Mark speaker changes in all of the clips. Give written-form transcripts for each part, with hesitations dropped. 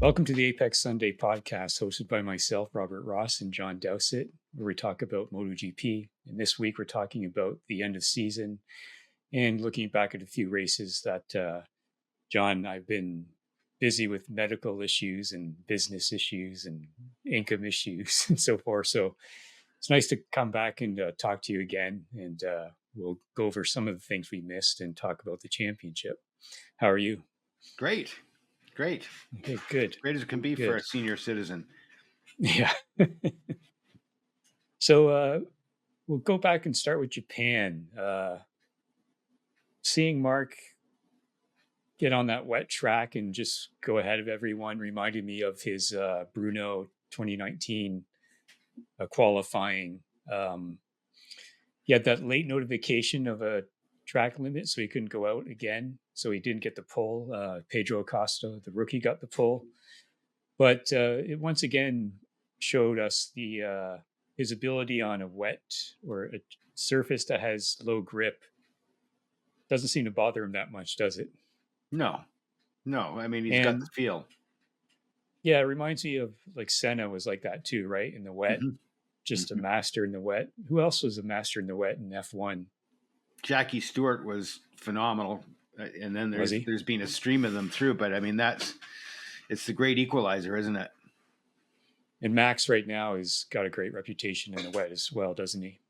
Speaker 1: Welcome to the Apex Sunday podcast, hosted by myself, Robert Ross, and John Dowsett, where we talk about MotoGP. And this week, we're talking about the end of season and looking back at a few races that, John, I've been busy with medical issues and business issues and income issues and so forth. So it's nice to come back and talk to you again. And we'll go over some of the things we missed and talk about the championship. How are you?
Speaker 2: Great. Great.
Speaker 1: Okay, good.
Speaker 2: Great as it can be for
Speaker 1: Good.
Speaker 2: a senior citizen.
Speaker 1: Yeah. So we'll go back and start with Japan. Seeing Mark get on that wet track and just go ahead of everyone reminded me of his Bruno 2019 qualifying. He had that late notification of a track limit, so he couldn't go out again. So he didn't get the pole. Pedro Acosta, the rookie, got the pole. But it once again showed us his ability on a wet or a surface that has low grip. Doesn't seem to bother him that much, does it?
Speaker 2: No. I mean, he's got the feel.
Speaker 1: Yeah, it reminds me of like Senna was like that too, right? In the wet, just a master in the wet. Who else was a master in the wet in F1?
Speaker 2: Jackie Stewart was phenomenal. And then there's been a stream of them through. But I mean, it's the great equalizer, isn't it?
Speaker 1: And Max right now has got a great reputation in the wet as well, doesn't he?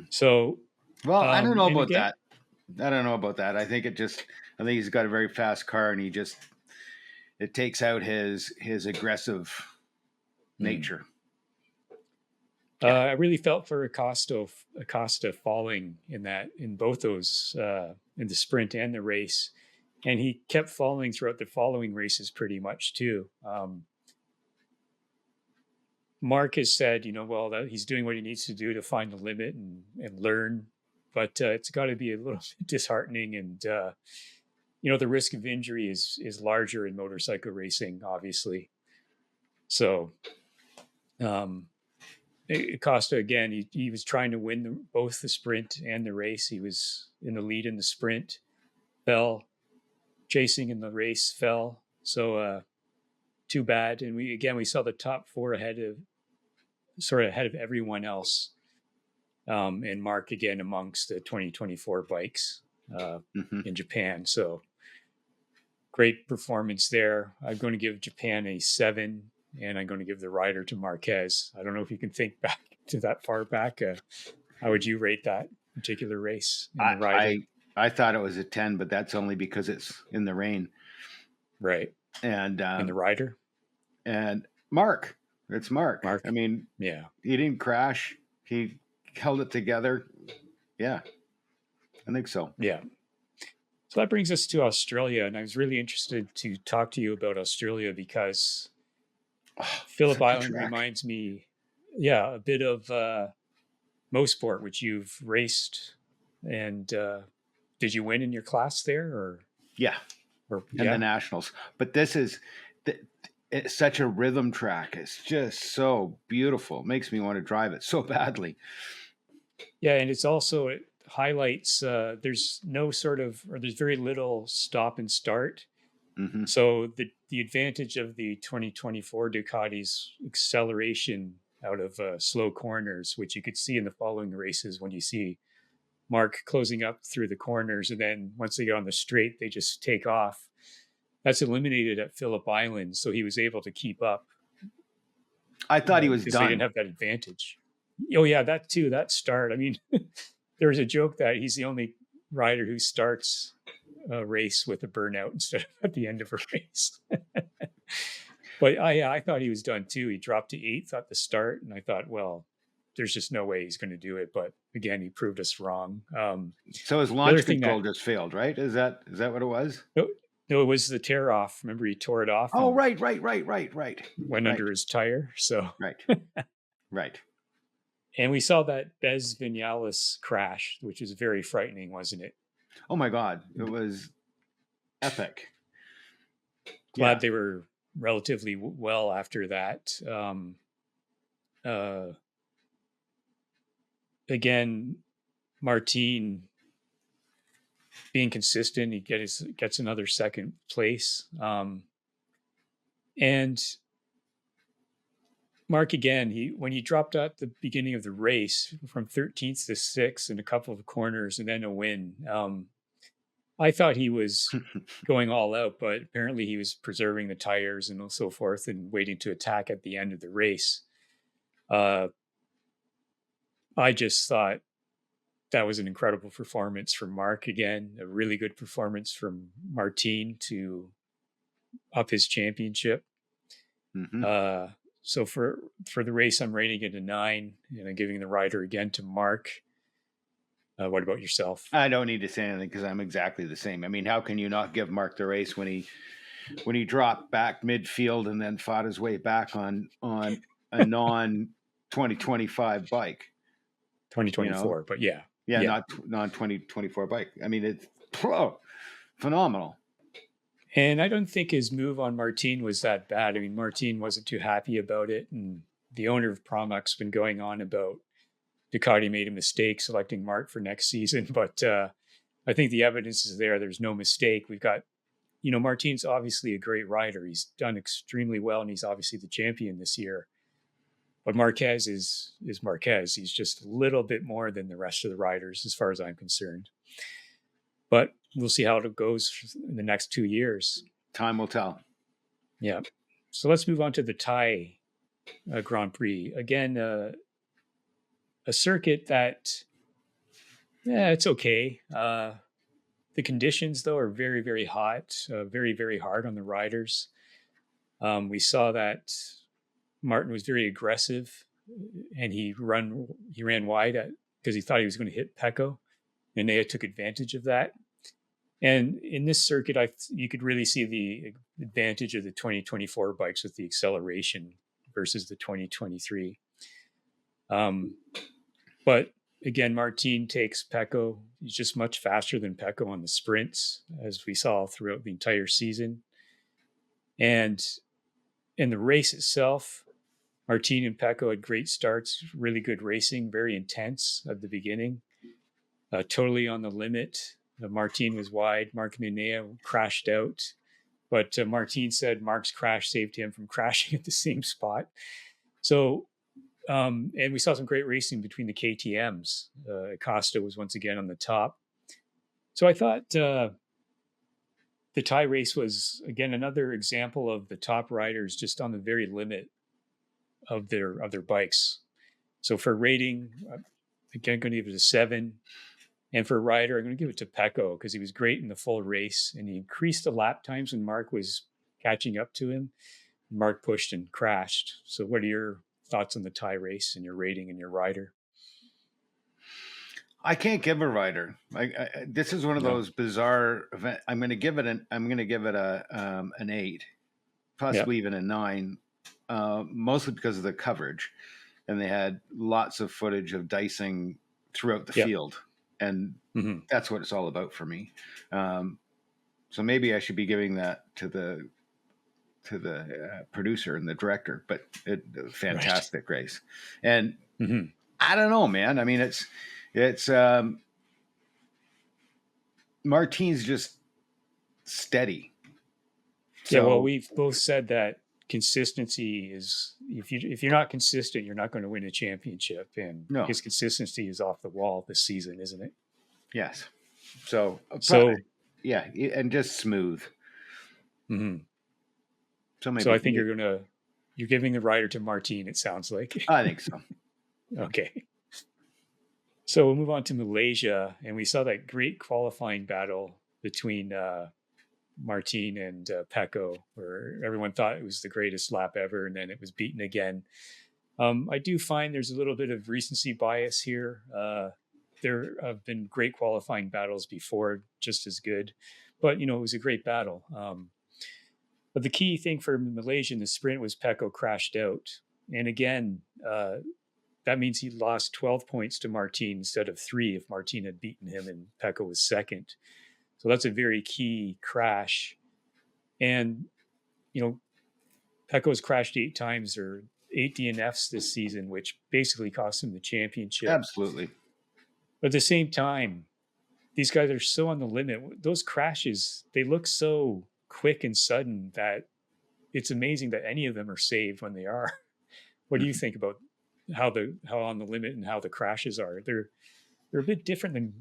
Speaker 1: So,
Speaker 2: well, I don't know about that. I don't know about that. I think he's got a very fast car, and it takes out his aggressive nature.
Speaker 1: I really felt for Acosta falling in both those, in the sprint and the race. And he kept falling throughout the following races pretty much too. Mark has said, that he's doing what he needs to do to find the limit and learn, but it's got to be a little bit disheartening. And, the risk of injury is larger in motorcycle racing, obviously. So, Acosta, again, he was trying to win both the sprint and the race. He was in the lead in the sprint, fell, chasing in the race, fell. So too bad. And we saw the top four ahead of everyone else. And Mark again amongst the 2024 bikes in Japan. So great performance there. I'm going to give Japan a 7. And I'm going to give the rider to Marquez. I don't know if you can think back to that far back. How would you rate that particular race?
Speaker 2: I thought it was a 10, but that's only because it's in the rain.
Speaker 1: Right.
Speaker 2: And
Speaker 1: the rider?
Speaker 2: And Mark. It's Mark. I mean,
Speaker 1: yeah.
Speaker 2: He didn't crash. He held it together. Yeah. I think so.
Speaker 1: Yeah. So that brings us to Australia. And I was really interested to talk to you about Australia because Phillip Island reminds me, a bit of Mosport, which you've raced. And did you win in your class there? Or
Speaker 2: the Nationals. But this is it's such a rhythm track. It's just so beautiful. It makes me want to drive it so badly.
Speaker 1: Yeah, and it highlights there's very little stop and start. So the advantage of the 2024 Ducati's acceleration out of slow corners, which you could see in the following races when you see Mark closing up through the corners, and then once they get on the straight, they just take off. That's eliminated at Phillip Island, so he was able to keep up.
Speaker 2: I thought he was done.
Speaker 1: They didn't have that advantage. Oh yeah, that too. That start. I mean, there's a joke that he's the only rider who starts a race with a burnout instead of at the end of a race. But I thought he was done too. He dropped to 8th at the start, and I thought, well, there's just no way he's going to do it. But again, he proved us wrong.
Speaker 2: So his launch control just failed, right? Is that what it was?
Speaker 1: No, it was the tear off. Remember, he tore it off.
Speaker 2: Oh, right.
Speaker 1: Went under his tire. So
Speaker 2: right.
Speaker 1: And we saw that Bez Vinales crash, which was very frightening, wasn't it?
Speaker 2: Oh my God, it was epic.
Speaker 1: Glad they were relatively well after that. Again, Martin being consistent, he gets another second place. And Mark, again, when he dropped out the beginning of the race from 13th to 6th in a couple of corners and then a win, I thought he was going all out, but apparently he was preserving the tires and so forth and waiting to attack at the end of the race. I just thought that was an incredible performance from Mark again, a really good performance from Martin to up his championship. Mm-hmm. So for the race, I'm rating it a 9, and I'm giving the rider again to Mark. What about yourself?
Speaker 2: I don't need to say anything because I'm exactly the same. I mean, how can you not give Mark the race when he dropped back midfield and then fought his way back on a non 2025 bike?
Speaker 1: 2024, but yeah.
Speaker 2: Not non 2024 bike. I mean, it's phenomenal.
Speaker 1: And I don't think his move on Martin was that bad. I mean, Martin wasn't too happy about it. And the owner of Promac's been going on about Ducati made a mistake selecting Mark for next season. But I think the evidence is there. There's no mistake. We've got, Martin's obviously a great rider. He's done extremely well, and he's obviously the champion this year. But Marquez is Marquez. He's just a little bit more than the rest of the riders as far as I'm concerned. But we'll see how it goes in the next 2 years.
Speaker 2: Time will tell.
Speaker 1: Yeah. So let's move on to the Thai Grand Prix. Again, a circuit that, it's okay. The conditions, though, are very, very hot, very, very hard on the riders. We saw that Martin was very aggressive, and he ran wide because he thought he was going to hit Pecco. Nenea took advantage of that. And in this circuit, you could really see the advantage of the 2024 bikes with the acceleration versus the 2023. But again, Martin takes Pecco. He's just much faster than Pecco on the sprints, as we saw throughout the entire season. And in the race itself, Martin and Pecco had great starts, really good racing, very intense at the beginning, totally on the limit. Martin was wide. Marc Nenea crashed out. But Martin said Marc's crash saved him from crashing at the same spot. So, and we saw some great racing between the KTMs. Acosta was once again on the top. So I thought the Thai race was, again, another example of the top riders just on the very limit of their bikes. So for rating, again, I'm going to give it a 7. And for a rider, I'm going to give it to Pecco because he was great in the full race, and he increased the lap times when Marc was catching up to him. Marc pushed and crashed. So what are your thoughts on the Thai race and your rating and your rider?
Speaker 2: I can't give a rider. This is one of those bizarre events. I'm going to give it an 8, possibly even a 9, mostly because of the coverage, and they had lots of footage of dicing throughout the field. And that's what it's all about for me. So maybe I should be giving that to the producer and the director, but fantastic race. And I don't know, man. I mean, it's Martin's just steady.
Speaker 1: So, well, we've both said that consistency is, if you're not consistent, you're not going to win a championship. And his consistency is off the wall this season, isn't it?
Speaker 2: Yes. So yeah, and just smooth.
Speaker 1: Mm-hmm. So I think you're giving the rider to Martin, it sounds like.
Speaker 2: I think so.
Speaker 1: Okay. So we'll move on to Malaysia, and we saw that great qualifying battle between Martin and Pecco, where everyone thought it was the greatest lap ever, and then it was beaten again. I do find there's a little bit of recency bias here. There have been great qualifying battles before, just as good, but it was a great battle. But the key thing for Malaysia in the sprint was Pecco crashed out, and again, that means he lost 12 points to Martin instead of 3 if Martin had beaten him and Pecco was second. So that's a very key crash. And, Pecco's crashed 8 times, or 8 DNFs this season, which basically cost him the championship.
Speaker 2: Absolutely.
Speaker 1: But at the same time, these guys are so on the limit. Those crashes, they look so quick and sudden that it's amazing that any of them are saved when they are. What do you think about how on the limit and how the crashes are? They're a bit different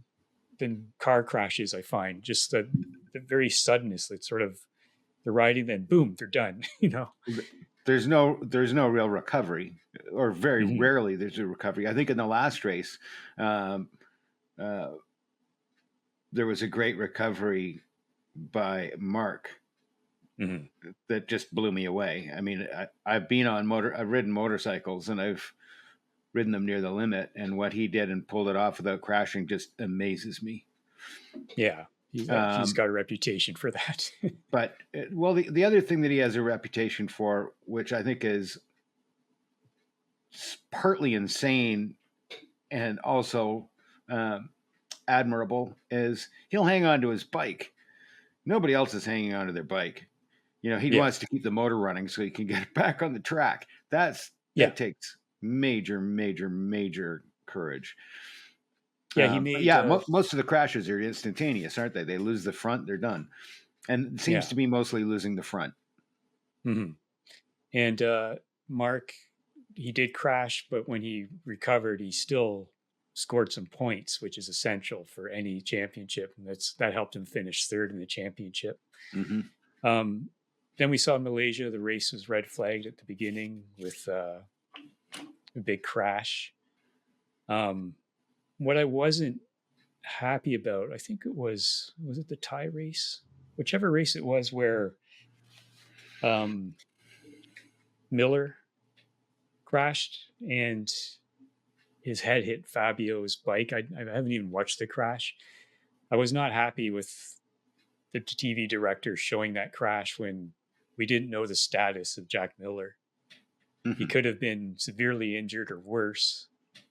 Speaker 1: than car crashes, I find. Just the very suddenness. It's sort of they're riding, then boom, they're done.
Speaker 2: There's no real recovery, or very
Speaker 1: Mm-hmm.
Speaker 2: rarely there's a recovery. I think in the last race, there was a great recovery by Marc
Speaker 1: Mm-hmm.
Speaker 2: that just blew me away. I mean, I've ridden motorcycles, and I've ridden them near the limit, and what he did and pulled it off without crashing just amazes me.
Speaker 1: Yeah, he's got a reputation for that.
Speaker 2: But well, the other thing that he has a reputation for, which I think is partly insane and also admirable, is he'll hang on to his bike. Nobody else is hanging on to their bike. He wants to keep the motor running so he can get it back on the track. That takes major, major, major courage.
Speaker 1: Yeah, he made.
Speaker 2: Most of the crashes are instantaneous, aren't they? They lose the front, they're done, and it seems to be mostly losing the front.
Speaker 1: Mm-hmm. And Marc, he did crash, but when he recovered, he still scored some points, which is essential for any championship, and that helped him finish third in the championship.
Speaker 2: Mm-hmm.
Speaker 1: Then we saw Malaysia. The race was red flagged at the beginning with a big crash. What I wasn't happy about, I think was it the Thai race? Whichever race it was where Miller crashed and his head hit Fabio's bike. I haven't even watched the crash. I was not happy with the TV director showing that crash when we didn't know the status of Jack Miller. Mm-hmm. He could have been severely injured or worse.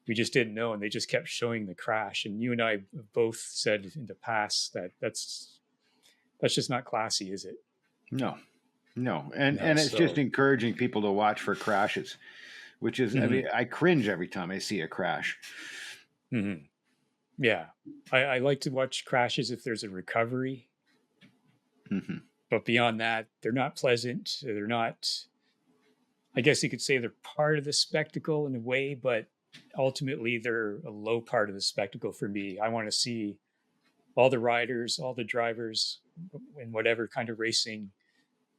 Speaker 1: We just didn't know, and they just kept showing the crash. And you and I both said in the past that that's just not classy, is it?
Speaker 2: No. And it's just encouraging people to watch for crashes, which is, mm-hmm. I mean, I cringe every time I see a crash.
Speaker 1: Mm-hmm. Yeah. I like to watch crashes if there's a recovery.
Speaker 2: Mm-hmm.
Speaker 1: But beyond that, they're not pleasant. They're not, I guess you could say they're part of the spectacle in a way, but ultimately they're a low part of the spectacle for me. I want to see all the riders, all the drivers in whatever kind of racing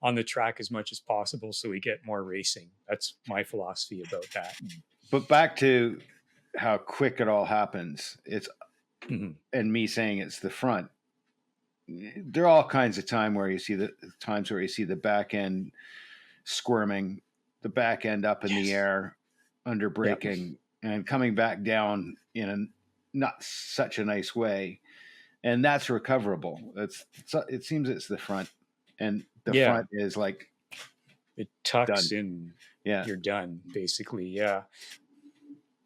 Speaker 1: on the track as much as possible so we get more racing. That's my philosophy about that.
Speaker 2: But back to how quick it all happens, it's
Speaker 1: mm-hmm.
Speaker 2: and me saying it's the front. There are all kinds of times where you see the back end squirming, the back end up in the air, under braking, and coming back down in a not such a nice way, and that's recoverable. It seems it's the front, and the front is like
Speaker 1: it tucks in. Yeah, you're done basically. Yeah.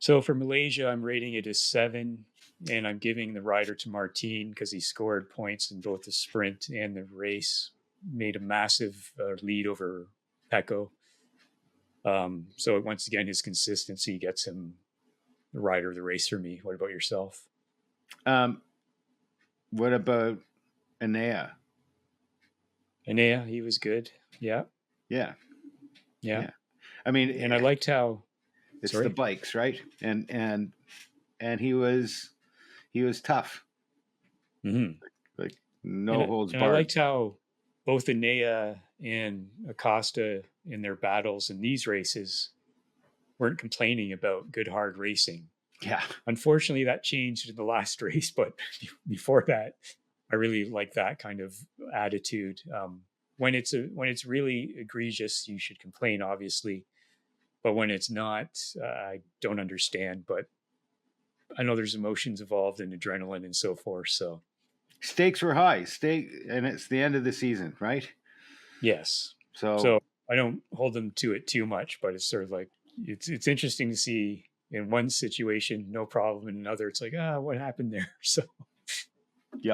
Speaker 1: So for Malaysia, I'm rating it as 7. And I'm giving the rider to Martin because he scored points in both the sprint and the race, made a massive lead over Pecco. So once again, his consistency gets him the rider of the race for me. What about yourself?
Speaker 2: What about Enea?
Speaker 1: Enea, he was good. Yeah.
Speaker 2: I mean,
Speaker 1: and I liked how
Speaker 2: it's the bikes, right? And he was tough.
Speaker 1: Mm-hmm.
Speaker 2: Like no holds barred.
Speaker 1: I liked how both Enea and Acosta in their battles in these races weren't complaining about good hard racing.
Speaker 2: Yeah.
Speaker 1: Unfortunately, that changed in the last race, but before that, I really like that kind of attitude. When it's really egregious, you should complain, obviously. But when it's not, I don't understand. But I know there's emotions involved and adrenaline and so forth. So
Speaker 2: stakes were high. And it's the end of the season, right?
Speaker 1: Yes. So I don't hold them to it too much, but it's sort of like it's interesting to see in one situation no problem, in another it's like what happened there? So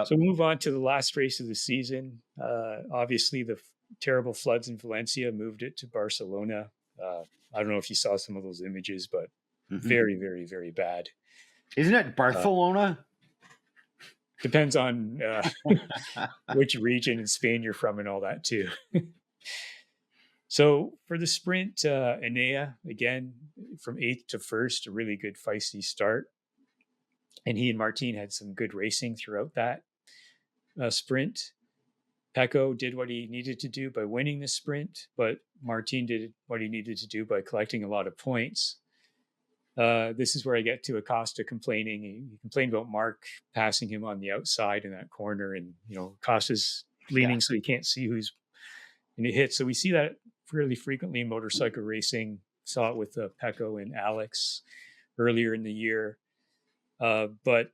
Speaker 1: So move on to the last race of the season. Obviously, the terrible floods in Valencia moved it to Barcelona. I don't know if you saw some of those images, but very, very, very bad.
Speaker 2: Isn't it Barcelona?
Speaker 1: Depends on which region in Spain you're from and all that too. So for the sprint, Enea, again, from eighth to first, a really good feisty start. And he and Martin had some good racing throughout that sprint. Pecco did what he needed to do by winning the sprint, but Martin did what he needed to do by collecting a lot of points. This is where I get to Acosta complaining. He complained about Marc passing him on the outside in that corner, and Acosta's leaning so he can't see who's in a hit. So we see that fairly frequently in motorcycle racing. Saw it with Pecco and Alex earlier in the year, but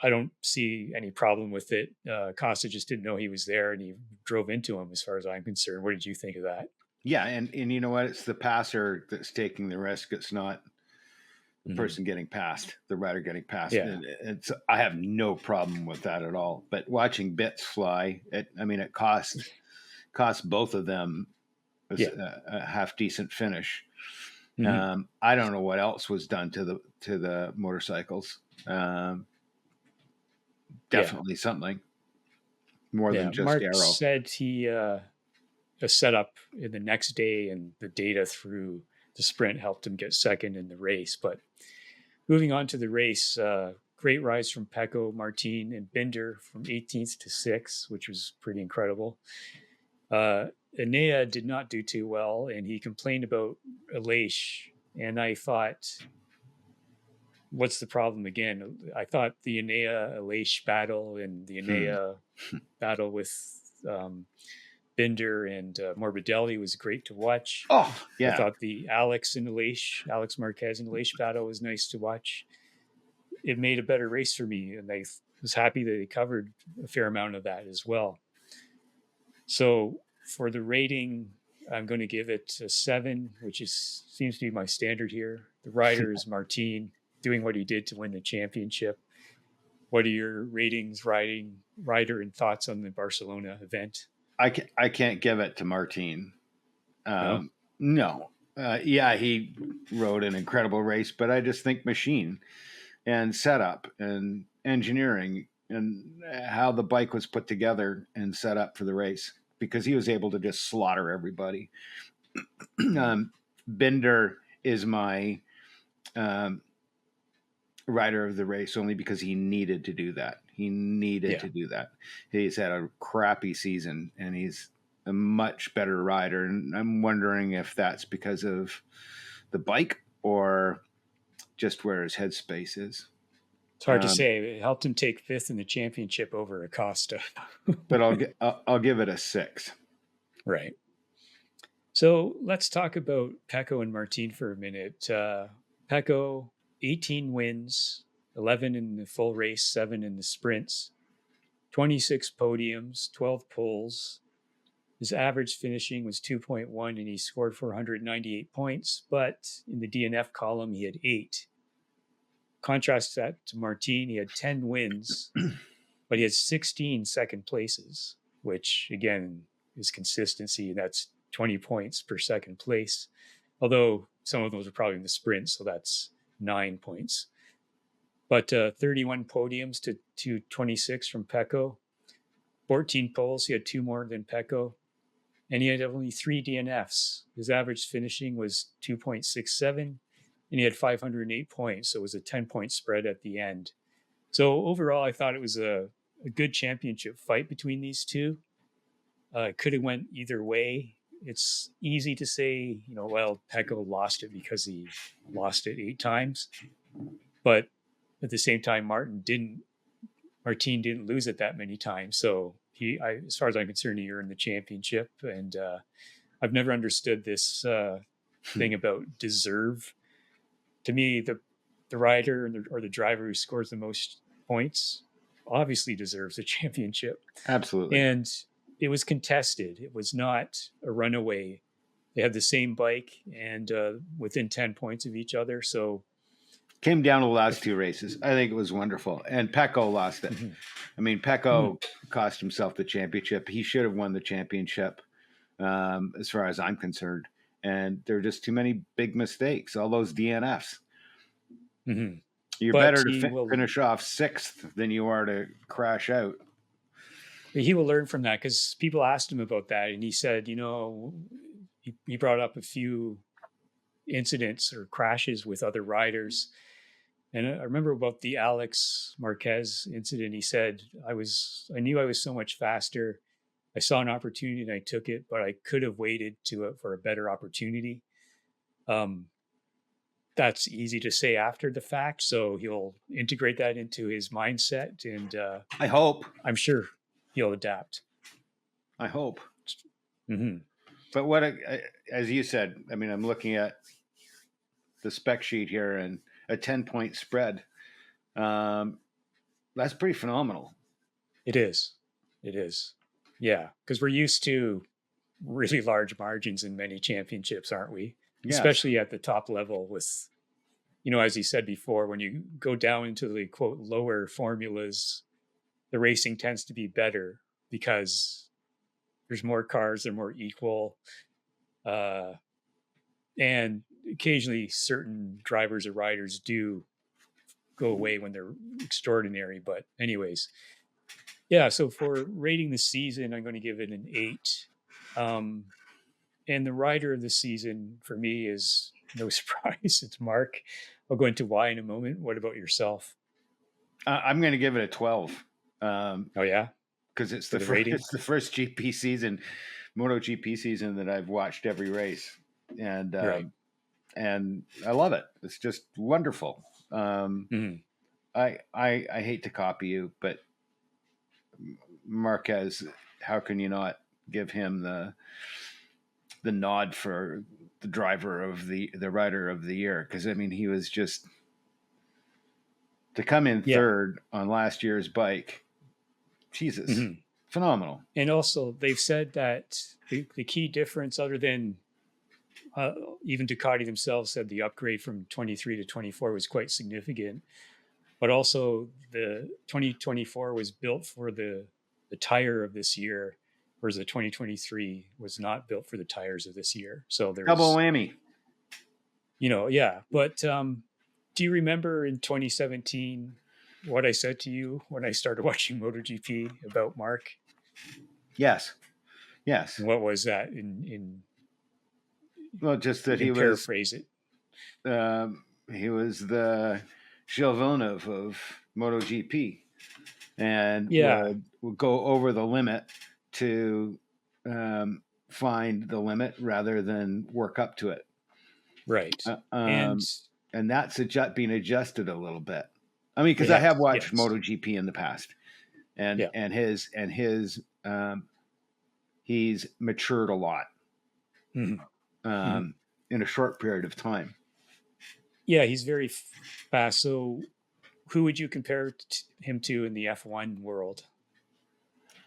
Speaker 1: I don't see any problem with it. Costa just didn't know he was there, and he drove into him, as far as I'm concerned. What did you think of that?
Speaker 2: Yeah, and you know what? It's the passer that's taking the risk. It's not the person getting past, the rider getting past.
Speaker 1: Yeah.
Speaker 2: I have no problem with that at all. But watching bits fly, it cost both of them a half decent finish. I don't know what else was done to the motorcycles. Definitely something more than just
Speaker 1: Marc
Speaker 2: aero.
Speaker 1: said he a setup in the next day, and the data through the sprint helped him get second in the race. But moving on to the race, great rise from Pecco, Martin, and Binder from 18th to 6th, which was pretty incredible. Enea did not do too well, and he complained about Aleix. And I thought, what's the problem again? I thought the Enea Aleix battle and the Enea battle with Binder and Morbidelli was great to watch.
Speaker 2: Oh, yeah.
Speaker 1: I thought the Alex Marquez and Aleix battle was nice to watch. It made a better race for me, and I was happy that they covered a fair amount of that as well. So for the rating, I'm going to give it a 7, which seems to be my standard here. The rider is Martin, doing what he did to win the championship. What are your ratings, rider, and thoughts on the Barcelona event?
Speaker 2: I can't give it to Martin. No. He rode an incredible race, but I just think machine and setup and engineering and how the bike was put together and set up for the race, because he was able to just slaughter everybody. Binder is my rider of the race only because he needed to do that. He needed to do that. He's had a crappy season, and he's a much better rider. And I'm wondering if that's because of the bike or just where his headspace is.
Speaker 1: It's hard to say. It helped him take 5th in the championship over Acosta.
Speaker 2: But I'll give it a 6.
Speaker 1: Right. So let's talk about Pecco and Martin for a minute. Pecco, 18 wins, 11 in the full race, 7 in the sprints, 26 podiums, 12 poles. His average finishing was 2.1, and he scored 498 points. But in the DNF column, he had 8. Contrast that to Martin. He had 10 wins, but he had 16 second places, which, again, is consistency. That's 20 points per second place, although some of those are probably in the sprint, so that's 9 points. But 31 podiums to 226 from Pecco, 14 poles. He had 2 more than Pecco, and he had only 3 DNFs. His average finishing was 2.67, and he had 508 points, so it was a 10-point spread at the end. So overall, I thought it was a good championship fight between these two. It could have went either way. It's easy to say, Pecco lost it because he lost it 8 times. But at the same time, Martin didn't lose it that many times. So as far as I'm concerned, he earned the championship. And I've never understood this thing about deserve. To me, the rider or the driver who scores the most points obviously deserves a championship.
Speaker 2: Absolutely.
Speaker 1: And it was contested. It was not a runaway. They had the same bike and within 10 points of each other. So
Speaker 2: came down to the last 2 races. I think it was wonderful. And Pecco lost it. I mean, Pecco cost himself the championship. He should have won the championship, as far as I'm concerned. And there are just too many big mistakes, all those DNFs. You're better to finish off 6th than you are to crash out.
Speaker 1: he will learn from that, because people asked him about that, and he said, he brought up a few incidents or crashes with other riders. And I remember about the Alex Marquez incident. He said, I knew I was so much faster. I saw an opportunity and I took it, but I could have waited for a better opportunity. That's easy to say after the fact. So he'll integrate that into his mindset, and
Speaker 2: I hope.
Speaker 1: I'm sure he'll adapt.
Speaker 2: I hope.
Speaker 1: Mm-hmm.
Speaker 2: But as you said, I mean, I'm looking at the spec sheet here, and a 10-point spread. That's pretty phenomenal.
Speaker 1: It is. Yeah, because we're used to really large margins in many championships, aren't we? Yes. Especially at the top level with, as you said before, when you go down into the quote lower formulas, the racing tends to be better because there's more cars, they're more equal. And occasionally certain drivers or riders do go away when they're extraordinary. But anyways, yeah, so for rating the season, I'm going to give it an 8. And the rider of the season for me is, no surprise, it's Marc. I'll go into why in a moment. What about yourself?
Speaker 2: I'm going to give it a 12.
Speaker 1: Oh yeah,
Speaker 2: because it's the first GP season, MotoGP season that I've watched every race, and
Speaker 1: right.
Speaker 2: And I love it. It's just wonderful.
Speaker 1: Mm-hmm.
Speaker 2: I hate to copy you, but Marquez, how can you not give him the nod for the driver of the rider of the year? Because I mean, he was just to come in third on last year's bike. Jesus, mm-hmm. Phenomenal.
Speaker 1: And also, they've said that the key difference, other than even Ducati themselves said the upgrade from 23 to 24 was quite significant, but also the 2024 was built for the tire of this year, whereas the 2023 was not built for the tires of this year. So there's
Speaker 2: double whammy.
Speaker 1: Yeah. But do you remember in 2017 what I said to you when I started watching MotoGP about Marc?
Speaker 2: Yes.
Speaker 1: And what was that?
Speaker 2: Well, just that he was.
Speaker 1: Paraphrase it.
Speaker 2: He was the Gilles Villeneuve of MotoGP, and would go over the limit to find the limit rather than work up to it.
Speaker 1: Right.
Speaker 2: And that's being adjusted a little bit. I mean, because I have watched MotoGP in the past, and he's matured a lot. Mm-hmm. In a short period of time.
Speaker 1: Yeah, he's very fast. So who would you compare him to in the F1 world?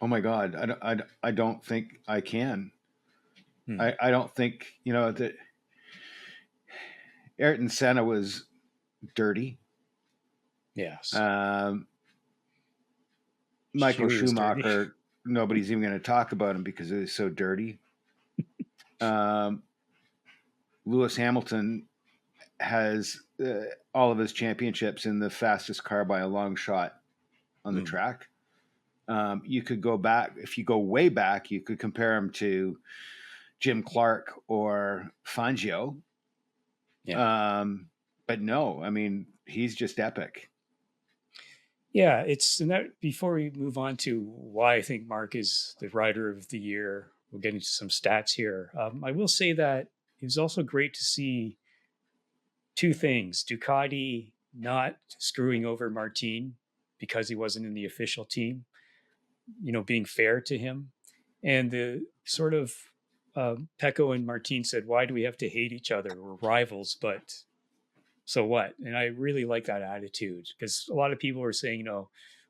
Speaker 2: Oh my God. I don't think I can. I don't think, that Ayrton Senna was dirty.
Speaker 1: Yes.
Speaker 2: Michael Schumacher, dirty. Nobody's even going to talk about him because he was so dirty. Lewis Hamilton has all of his championships in the fastest car by a long shot on the track. You could go back, if you go way back, you could compare him to Jim Clark or Fangio. Yeah. But no, I mean, he's just epic.
Speaker 1: Yeah, and that before we move on to why I think Marc is the rider of the year, we'll get into some stats here. I will say that it was also great to see two things: Ducati not screwing over Martin because he wasn't in the official team, being fair to him. And the sort of Pecco and Martin said, why do we have to hate each other? We're rivals, but so what? And I really like that attitude, because a lot of people were saying,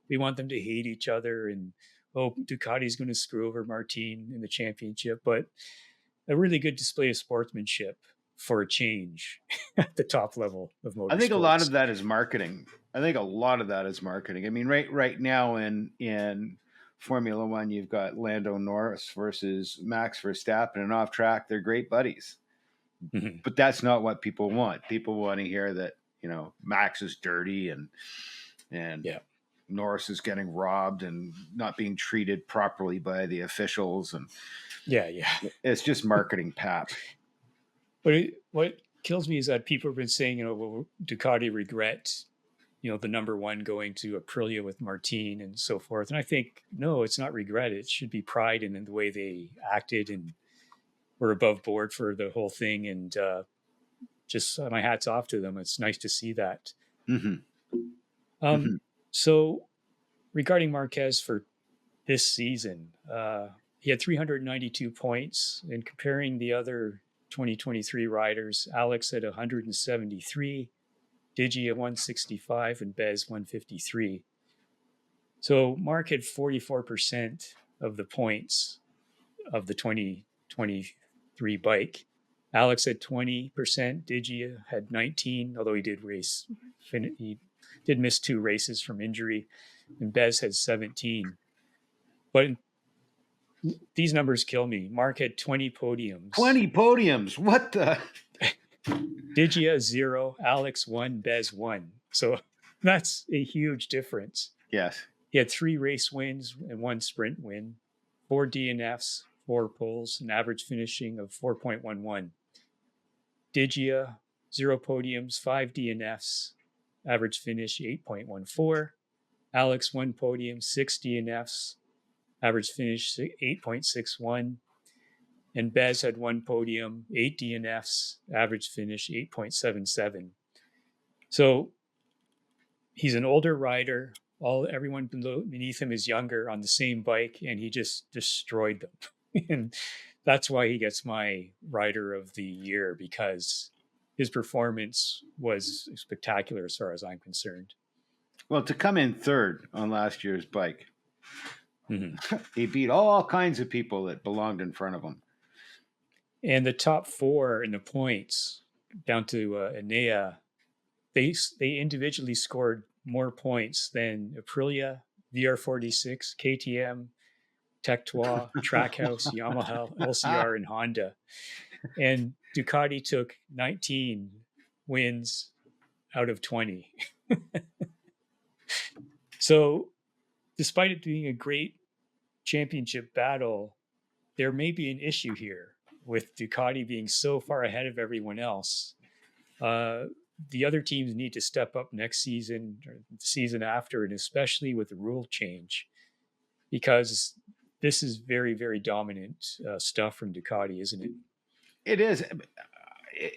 Speaker 1: we want them to hate each other, and Ducati's going to screw over Martin in the championship. But a really good display of sportsmanship for a change at the top level of motorsports.
Speaker 2: I think a lot of that is marketing. I mean, right now in Formula One, you've got Lando Norris versus Max Verstappen, and off track, they're great buddies. Mm-hmm. But that's not what people want. People want to hear that, Max is dirty and
Speaker 1: yeah.
Speaker 2: Norris is getting robbed and not being treated properly by the officials, and
Speaker 1: yeah.
Speaker 2: it's just marketing pap.
Speaker 1: But what kills me is that people have been saying, will Ducati regret, the number one going to Aprilia with Martin and so forth? And I think, no, it's not regret. It should be pride in the way they acted and were above board for the whole thing. And just my hat's off to them. It's nice to see that. So regarding Marquez for this season, he had 392 points. And comparing the other 2023 riders, Alex had 173, Digi at 165, and Bez 153. So Mark had 44% of the points of the 2023 bike. Alex had 20%, Digi had 19, although he did miss 2 races from injury, and Bez had 17. But these numbers kill me. Mark had 20 podiums.
Speaker 2: 20 podiums? What the?
Speaker 1: Digia 0, Alex 1, Bez 1. So that's a huge difference.
Speaker 2: Yes.
Speaker 1: He had 3 race wins and 1 sprint win, 4 DNFs, 4 poles, an average finishing of 4.11. Digia, 0 podiums, 5 DNFs, average finish 8.14. Alex, 1 podium, 6 DNFs, average finish 8.61. And Bez had 1 podium, 8 DNFs, average finish 8.77. So he's an older rider. Everyone beneath him is younger on the same bike, and he just destroyed them. And that's why he gets my rider of the year, because his performance was spectacular as far as I'm concerned.
Speaker 2: Well, to come in third on last year's bike, he beat all kinds of people that belonged in front of him.
Speaker 1: And the top 4 in the points, down to Enea, they individually scored more points than Aprilia, VR46, KTM, Tectois, Trackhouse, Yamaha, LCR, and Honda. And Ducati took 19 wins out of 20. So despite it being a great championship battle, there may be an issue here with Ducati being so far ahead of everyone else. The other teams need to step up next season or the season after, and especially with the rule change, because this is very, very dominant stuff from Ducati, isn't it?
Speaker 2: It is.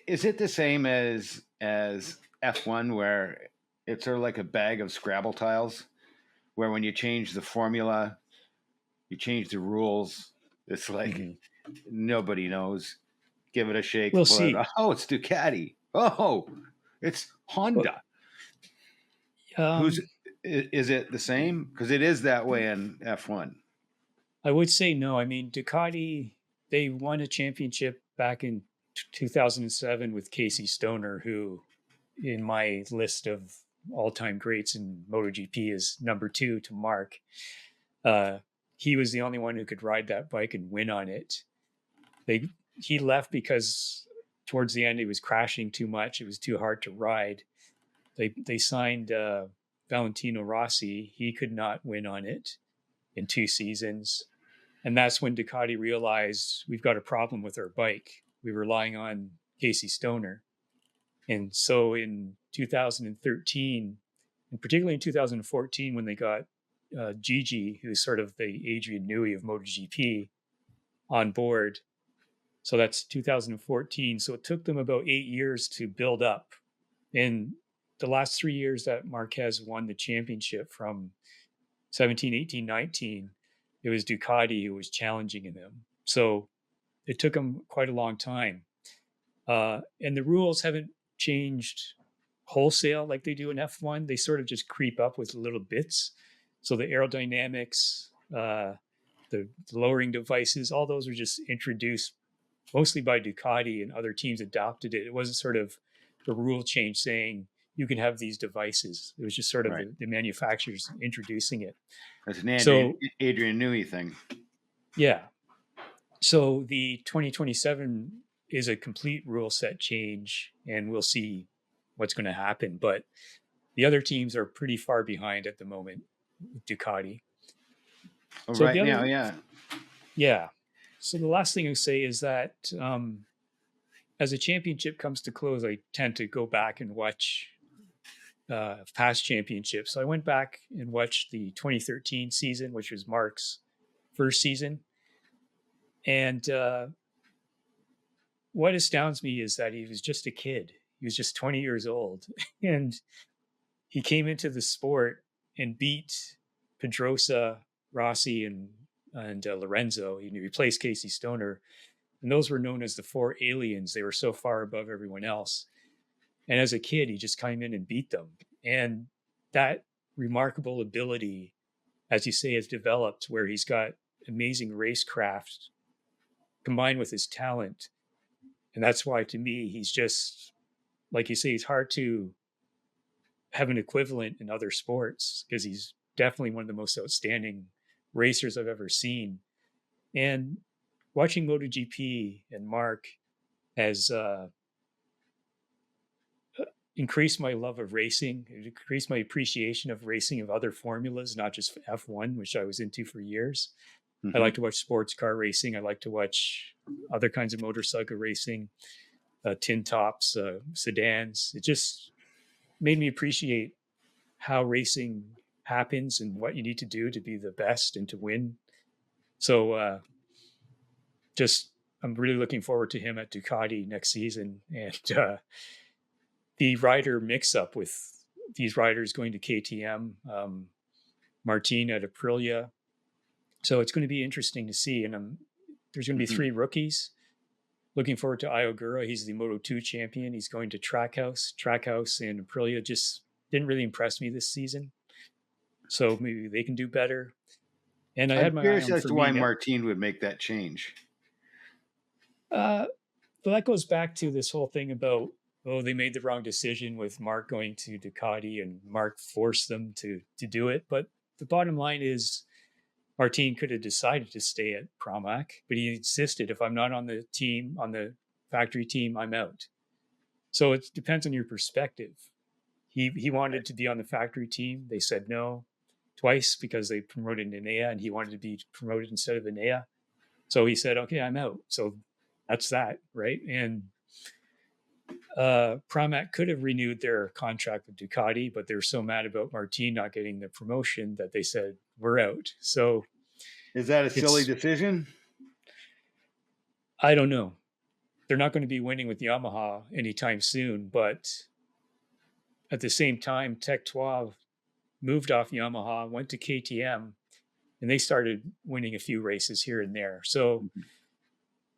Speaker 2: Is it the same as F1, where it's sort of like a bag of Scrabble tiles, where when you change the formula, you change the rules? It's like nobody knows. Give it a shake.
Speaker 1: We'll see.
Speaker 2: Oh, it's Ducati. Oh, it's Honda. Is it the same? Because it is that way in F1.
Speaker 1: I would say no. I mean, Ducati, they won a championship back in 2007 with Casey Stoner, who in my list of all-time greats in MotoGP is number 2 to Mark. He was the only one who could ride that bike and win on it. He left because towards the end he was crashing too much. It was too hard to ride. They signed Valentino Rossi. He could not win on it in 2 seasons. And that's when Ducati realized we've got a problem with our bike. We were relying on Casey Stoner. And so in 2013, and particularly in 2014, when they got Gigi, who's sort of the Adrian Newey of MotoGP, on board. So that's 2014. So it took them about 8 years to build up. In the last 3 years that Marquez won the championship, from 17, 18, 19, it was Ducati who was challenging him. So it took him quite a long time. And the rules haven't changed wholesale like they do in F1. They sort of just creep up with little bits. So the aerodynamics, the lowering devices, all those were just introduced mostly by Ducati, and other teams adopted it. It wasn't sort of a rule change saying you can have these devices. It was just sort of the manufacturers introducing it.
Speaker 2: It's an Adrian Newey thing.
Speaker 1: Yeah. So the 2027 is a complete rule set change, and we'll see what's going to happen. But the other teams are pretty far behind at the moment. with Ducati.
Speaker 2: Oh,
Speaker 1: So
Speaker 2: right
Speaker 1: the
Speaker 2: now,
Speaker 1: other,
Speaker 2: yeah.
Speaker 1: yeah. So the last thing I say is that as a championship comes to close, I tend to go back and watch past championships. So I went back and watched the 2013 season, which was Marc's first season. And what astounds me is that he was just a kid. He was just 20 years old. And he came into the sport and beat Pedrosa, Rossi, and Lorenzo. He replaced Casey Stoner. And those were known as the four aliens. They were so far above everyone else. And as a kid, he just came in and beat them. And that remarkable ability, as you say, has developed where he's got amazing racecraft combined with his talent. And that's why, to me, he's just, like you say, he's hard to have an equivalent in other sports because he's definitely one of the most outstanding racers I've ever seen. And watching MotoGP and Marc has increased my love of racing. It increased my appreciation of racing of other formulas, not just F1, which I was into for years. I like to watch sports car racing. I like to watch other kinds of motorcycle racing, tin tops, sedans. It just made me appreciate how racing happens and what you need to do to be the best and to win. So I'm really looking forward to him at Ducati next season. And the rider mix-up with these riders going to KTM, Martin at Aprilia. So it's going to be interesting to see. And there's going to be three rookies. Looking forward to Iogura. He's the Moto2 champion. He's going to Trackhouse. Trackhouse and Aprilia just didn't really impress me this season. So maybe they can do better. And
Speaker 2: I'm curious as to why Martin would make that change.
Speaker 1: But that goes back to this whole thing about, they made the wrong decision with Marc going to Ducati and Marc forced them to do it. But the bottom line is Martin could have decided to stay at Pramac, but he insisted, if I'm not on the team, on the factory team, I'm out. So it depends on your perspective. He wanted to be on the factory team. They said no twice because they promoted Enea and he wanted to be promoted instead of Enea. So he said, okay, I'm out. So that's that, right? And Pramac could have renewed their contract with Ducati, but they were so mad about Martin not getting the promotion that they said, we're out. So
Speaker 2: is that a silly decision?
Speaker 1: I don't know. They're not going to be winning with Yamaha anytime soon, but at the same time, Tech 12 moved off Yamaha, went to KTM, and they started winning a few races here and there. So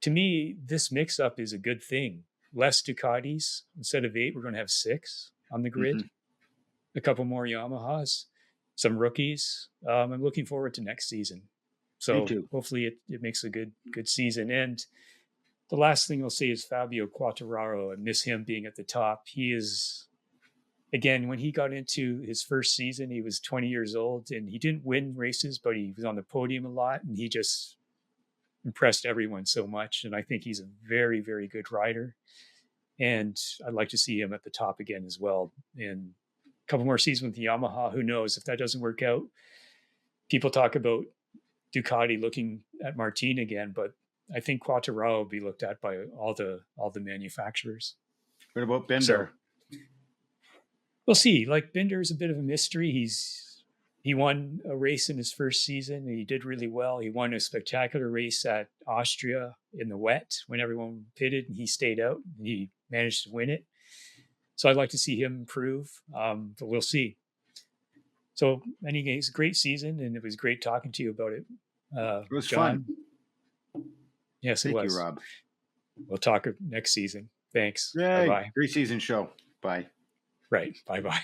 Speaker 1: to me, this mix-up is a good thing. Less Ducatis. Instead of 8, we're going to have 6 on the grid. A couple more Yamahas, some rookies. I'm looking forward to next season. So hopefully it makes a good season. And the last thing I'll say is Fabio Quartararo. I miss him being at the top. He is, again, when he got into his first season, he was 20 years old and he didn't win races, but he was on the podium a lot and he just impressed everyone so much. And I think he's a very, very good rider. And I'd like to see him at the top again as well. And a couple more seasons with Yamaha, who knows if that doesn't work out. People talk about Ducati looking at Martin again, but I think Quartararo will be looked at by all the manufacturers.
Speaker 2: What about Binder?
Speaker 1: So, we'll see. Like Binder is a bit of a mystery. He won a race in his first season and he did really well. He won a spectacular race at Austria in the wet when everyone pitted and he stayed out and he managed to win it. So I'd like to see him improve, but we'll see. So anyway, it's a great season and it was great talking to you about it.
Speaker 2: It was
Speaker 1: John.
Speaker 2: fun.
Speaker 1: Yes,
Speaker 2: Thank
Speaker 1: it was.
Speaker 2: you, Rob.
Speaker 1: We'll talk next season. Thanks.
Speaker 2: Yay.
Speaker 1: Bye-bye.
Speaker 2: Pre-season show. Bye.
Speaker 1: Right. Bye-bye.